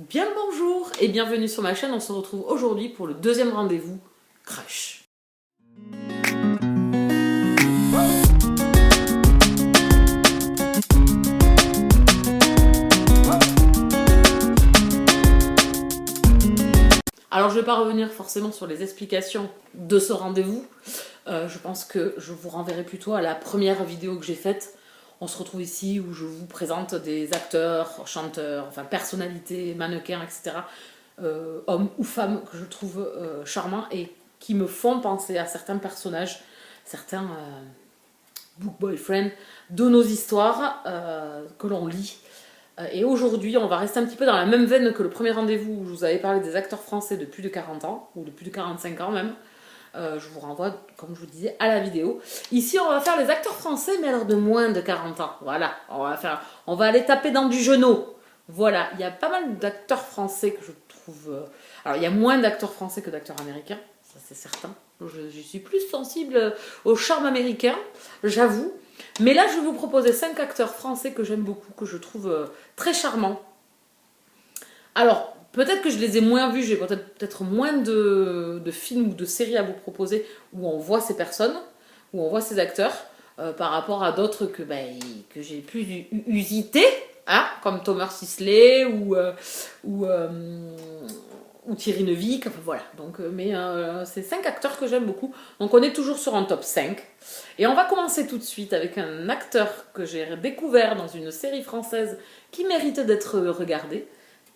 Bien le bonjour et bienvenue sur ma chaîne, on se retrouve aujourd'hui pour le deuxième rendez-vous Crush. Alors je ne vais pas revenir forcément sur les explications de ce rendez-vous, je pense que je vous renverrai plutôt à la première vidéo que j'ai faite. On se retrouve ici où je vous présente des acteurs, chanteurs, enfin personnalités, mannequins, etc. Hommes ou femmes que je trouve charmants et qui me font penser à certains personnages, certains book boyfriends de nos histoires que l'on lit. Et aujourd'hui, on va rester un petit peu dans la même veine que le premier rendez-vous où je vous avais parlé des acteurs français de plus de 40 ans, ou de plus de 45 ans même. Je vous renvoie, comme je vous disais, à la vidéo. Ici, on va faire les acteurs français, mais alors de moins de 40 ans. Voilà, on va aller taper dans du genou. Voilà, il y a pas mal d'acteurs français que je trouve... alors, il y a moins d'acteurs français que d'acteurs américains, ça c'est certain. Je suis plus sensible au charme américain, j'avoue. Mais là, je vais vous proposer 5 acteurs français que j'aime beaucoup, que je trouve très charmants. Alors, peut-être que je les ai moins vus, j'ai peut-être moins de films ou de séries à vous proposer où on voit ces personnes, où on voit ces acteurs, par rapport à d'autres que j'ai pu usiter, hein, comme Thomas Sisley ou Thierry Neuville, enfin voilà. Donc, c'est 5 acteurs que j'aime beaucoup. Donc on est toujours sur un top 5. Et on va commencer tout de suite avec un acteur que j'ai découvert dans une série française qui mérite d'être regardée.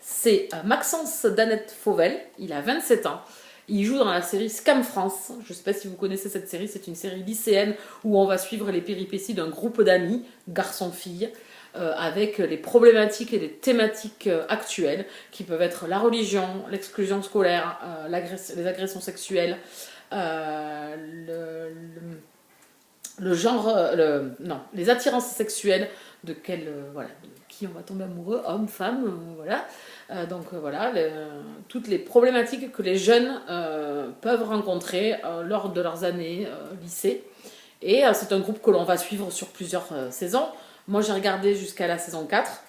C'est Maxence Danette Fauvel, il a 27 ans. Il joue dans la série Scam France. Je ne sais pas si vous connaissez cette série, c'est une série lycéenne où on va suivre les péripéties d'un groupe d'amis, garçons-filles, avec les problématiques et les thématiques actuelles, qui peuvent être la religion, l'exclusion scolaire, les agressions sexuelles, le genre, non, les attirances sexuelles, de qui on va tomber amoureux, homme, femme, voilà. Voilà, toutes les problématiques que les jeunes peuvent rencontrer lors de leurs années lycée. Et c'est un groupe que l'on va suivre sur plusieurs saisons. Moi, j'ai regardé jusqu'à la saison 4,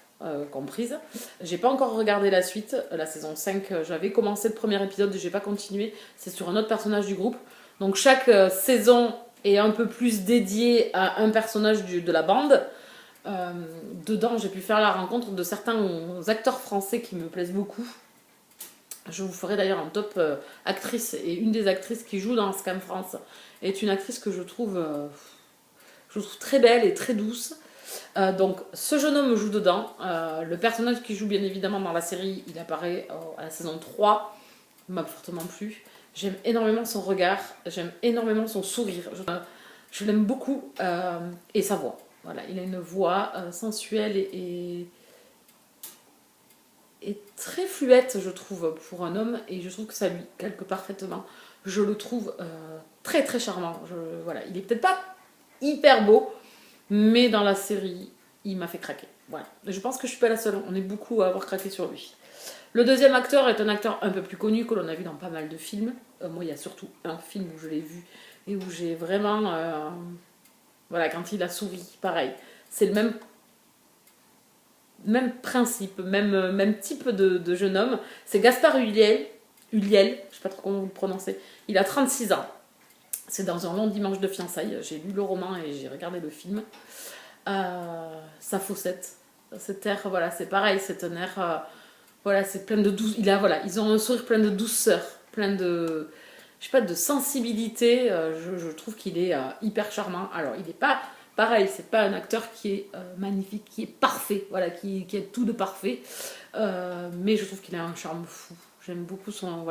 comprise. J'ai pas encore regardé la suite. La saison 5, j'avais commencé le premier épisode et j'ai pas continué. C'est sur un autre personnage du groupe. Donc, chaque saison est un peu plus dédiée à un personnage de la bande. Dedans, j'ai pu faire la rencontre de certains acteurs français qui me plaisent beaucoup. Je vous ferai d'ailleurs un top actrice. Et une des actrices qui joue dans Scam France est une actrice que je trouve très belle et très douce. Donc ce jeune homme joue dedans. Le personnage qui joue bien évidemment dans la série, il apparaît à la saison 3. Il m'a fortement plu. J'aime énormément son regard, j'aime énormément son sourire. Je l'aime beaucoup et sa voix. Voilà, il a une voix sensuelle et très fluette, je trouve, pour un homme. Et je trouve que ça lui calque parfaitement. Je le trouve très très charmant. Voilà, il est peut-être pas hyper beau, mais dans la série, il m'a fait craquer. Voilà. Je pense que je suis pas la seule. On est beaucoup à avoir craqué sur lui. Le deuxième acteur est un acteur un peu plus connu, que l'on a vu dans pas mal de films. Moi, il y a surtout un film où je l'ai vu et où j'ai vraiment... voilà, quand il a souri, pareil. C'est le même principe, même type de jeune homme. C'est Gaspard Ulliel. Ulliel, je sais pas trop comment vous le prononcez. Il a 36 ans. C'est dans un long dimanche de fiançailles. J'ai lu le roman et j'ai regardé le film. Sa faussette. Cet air, voilà, c'est pareil. C'est un air... voilà, c'est plein de douce. Ils ont un sourire plein de douceur, plein de... je sais pas, de sensibilité. Je trouve qu'il est hyper charmant. Alors, il n'est pas... pareil, c'est pas un acteur qui est magnifique, qui est parfait. Voilà, qui a tout de parfait. Mais je trouve qu'il a un charme fou. J'aime beaucoup son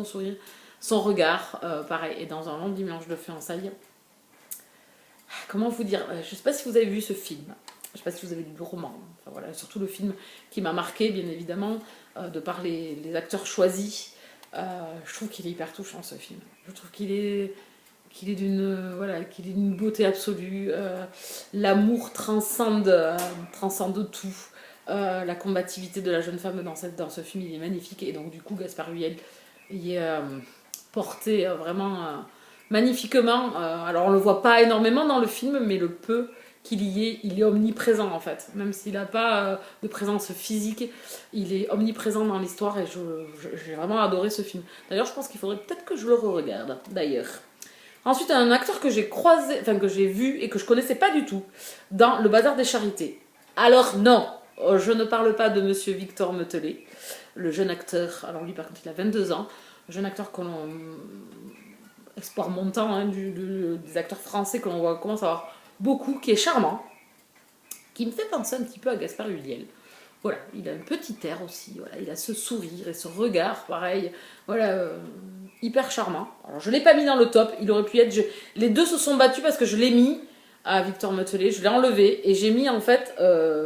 sourire. Son regard, pareil, et dans un long dimanche de fiançailles. Comment vous dire, je ne sais pas si vous avez vu ce film, je ne sais pas si vous avez lu le roman, enfin, voilà, surtout le film qui m'a marqué, bien évidemment, de par les acteurs choisis. Je trouve qu'il est hyper touchant, ce film. Je trouve qu'il est d'une beauté absolue. L'amour transcende tout. La combativité de la jeune femme dans ce film, il est magnifique. Et donc, du coup, Gaspard Ulliel y est porté vraiment magnifiquement. Alors, on le voit pas énormément dans le film, mais le peu qu'il y est, il est omniprésent en fait. Même s'il n'a pas de présence physique, il est omniprésent dans l'histoire et j'ai vraiment adoré ce film. D'ailleurs, je pense qu'il faudrait peut-être que je le re-regarde, d'ailleurs. Ensuite, un acteur que j'ai croisé, enfin que j'ai vu et que je connaissais pas du tout dans Le Bazar des Charités. Alors non, je ne parle pas de Monsieur Victor Metelet, le jeune acteur. Alors lui, par contre, il a 22 ans. Le jeune acteur que l'on espoir montant hein, des acteurs français que l'on commence à avoir beaucoup, qui est charmant, qui me fait penser un petit peu à Gaspard Ulliel. Voilà, il a un petit air aussi, voilà, il a ce sourire et ce regard, pareil, voilà, hyper charmant. Alors je ne l'ai pas mis dans le top, il aurait pu être... Les deux se sont battus parce que je l'ai mis à Victor Metelet, je l'ai enlevé et j'ai mis en fait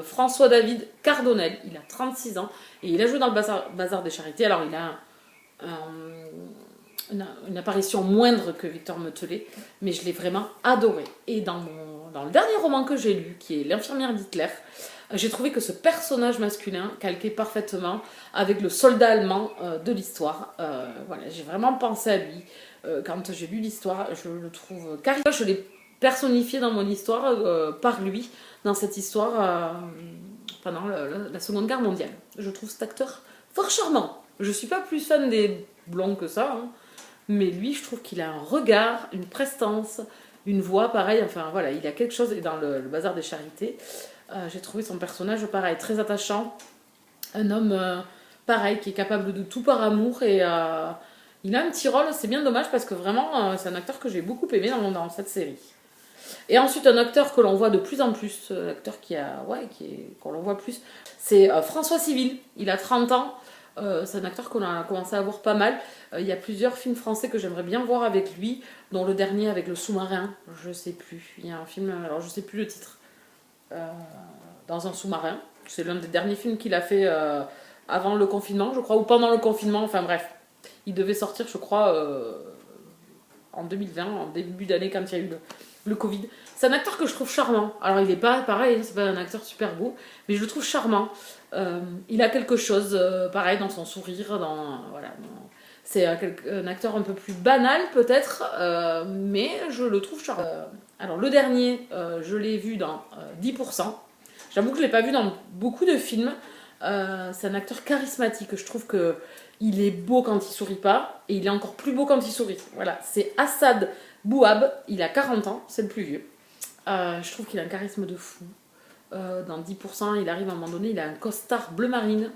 François-David Cardonnel, il a 36 ans et il a joué dans le Bazar des Charités, alors il a une apparition moindre que Victor Metelet, mais je l'ai vraiment adoré. Et dans le dernier roman que j'ai lu, qui est L'infirmière d'Hitler, j'ai trouvé que ce personnage masculin calquait parfaitement avec le soldat allemand de l'histoire. Voilà, j'ai vraiment pensé à lui. Quand j'ai lu l'histoire, je le trouve carrément. Je l'ai personnifié dans mon histoire par lui, dans cette histoire pendant la Seconde Guerre mondiale. Je trouve cet acteur fort charmant. Je ne suis pas plus fan des blonds que ça, hein, mais lui, je trouve qu'il a un regard, une prestance, une voix pareil. Enfin voilà, il a quelque chose. Et dans le Bazar des Charités, j'ai trouvé son personnage pareil, très attachant. Un homme pareil, qui est capable de tout par amour. Et il a un petit rôle, c'est bien dommage parce que vraiment, c'est un acteur que j'ai beaucoup aimé dans cette série. Et ensuite, un acteur que l'on voit de plus en plus, acteur qu'on l'on voit plus, c'est François Civil. Il a 30 ans. C'est un acteur qu'on a commencé à voir pas mal. Il y a plusieurs films français que j'aimerais bien voir avec lui, dont le dernier avec le sous-marin, je sais plus. Il y a un film, alors je sais plus le titre, dans un sous-marin. C'est l'un des derniers films qu'il a fait avant le confinement, je crois, ou pendant le confinement, enfin bref. Il devait sortir, je crois, en 2020, en début d'année, quand il y a eu le Covid. C'est un acteur que je trouve charmant. Alors il n'est pas pareil, c'est pas un acteur super beau, mais je le trouve charmant. Il a quelque chose, pareil, dans son sourire, c'est un acteur un peu plus banal peut-être, mais je le trouve charmant. Alors le dernier, je l'ai vu dans 10%. J'avoue que je ne l'ai pas vu dans beaucoup de films. C'est un acteur charismatique. Je trouve que il est beau quand il sourit pas, et il est encore plus beau quand il sourit. Voilà, c'est Assad Bouab, il a 40 ans, c'est le plus vieux. Je trouve qu'il a un charisme de fou. Dans 10%, il arrive à un moment donné, il a un costard bleu marine.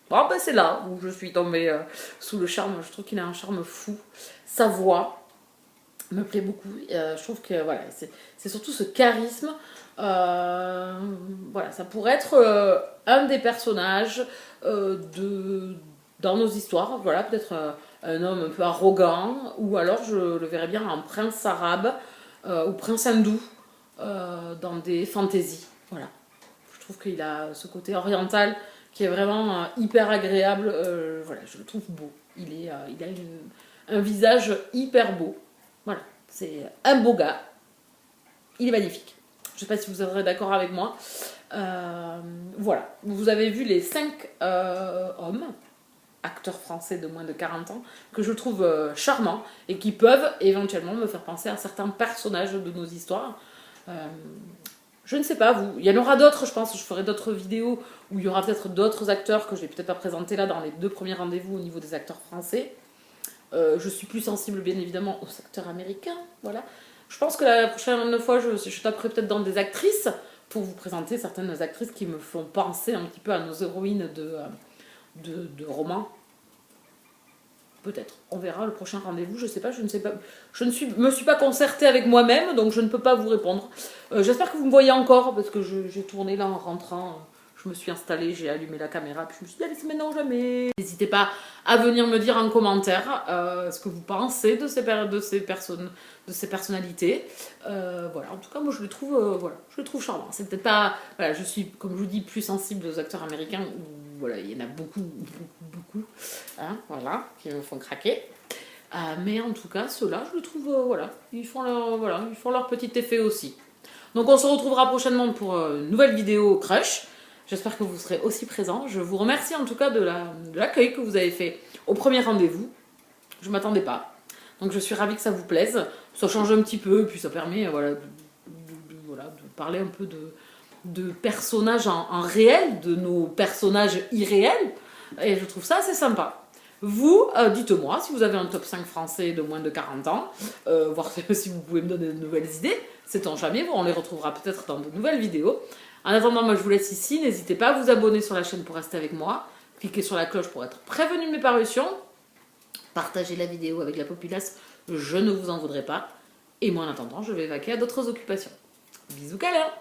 Bon, ben c'est là où je suis tombée sous le charme. Je trouve qu'il a un charme fou. Sa voix me plaît beaucoup. Je trouve que voilà, c'est surtout ce charisme. Voilà, ça pourrait être un des personnages dans nos histoires. Voilà, peut-être un homme un peu arrogant, ou alors je le verrais bien en prince arabe ou prince hindou dans des fantaisies. Voilà. Je trouve qu'il a ce côté oriental qui est vraiment hyper agréable. Voilà, je le trouve beau. Il a un visage hyper beau. Voilà, c'est un beau gars. Il est magnifique. Je ne sais pas si vous serez d'accord avec moi. Voilà, vous avez vu les 5 hommes, acteurs français de moins de 40 ans, que je trouve charmants et qui peuvent éventuellement me faire penser à certains personnages de nos histoires. Je ne sais pas, vous. Il y en aura d'autres, je pense. Je ferai d'autres vidéos où il y aura peut-être d'autres acteurs que je vais peut-être pas présenter là dans les 2 premiers rendez-vous au niveau des acteurs français. Je suis plus sensible, bien évidemment, aux acteurs américains. Voilà. Je pense que la prochaine fois, je taperai peut-être dans des actrices pour vous présenter certaines actrices qui me font penser un petit peu à nos héroïnes de romans. Peut-être. On verra le prochain rendez-vous. Je sais pas, je ne sais pas. Je ne me suis pas concertée avec moi-même, donc je ne peux pas vous répondre. J'espère que vous me voyez encore, parce que j'ai tourné là en rentrant. Je me suis installée, j'ai allumé la caméra, puis je me suis dit, allez, c'est maintenant ou jamais. N'hésitez pas à venir me dire en commentaire ce que vous pensez de ces personnalités. Voilà, en tout cas, moi je le trouve charmant. C'est peut-être pas. Voilà, je suis, comme je vous dis, plus sensible aux acteurs américains où voilà, il y en a beaucoup, hein, voilà, qui me font craquer. Mais en tout cas, ceux-là, je le trouve, voilà, ils font leur petit effet aussi. Donc on se retrouvera prochainement pour une nouvelle vidéo Crush. J'espère que vous serez aussi présents. Je vous remercie en tout cas de l'accueil que vous avez fait au premier rendez-vous. Je ne m'attendais pas. Donc je suis ravie que ça vous plaise. Ça change un petit peu, et puis ça permet voilà, de parler un peu de personnages en réel, de nos personnages irréels. Et je trouve ça assez sympa. Vous, dites-moi si vous avez un top 5 français de moins de 40 ans, voir si vous pouvez me donner de nouvelles idées. Sait-on jamais, on les retrouvera peut-être dans de nouvelles vidéos. En attendant, moi je vous laisse ici. N'hésitez pas à vous abonner sur la chaîne pour rester avec moi. Cliquez sur la cloche pour être prévenu de mes parutions. Partagez la vidéo avec la populace, je ne vous en voudrais pas. Et moi en attendant, je vais vaquer à d'autres occupations. Bisous câlins.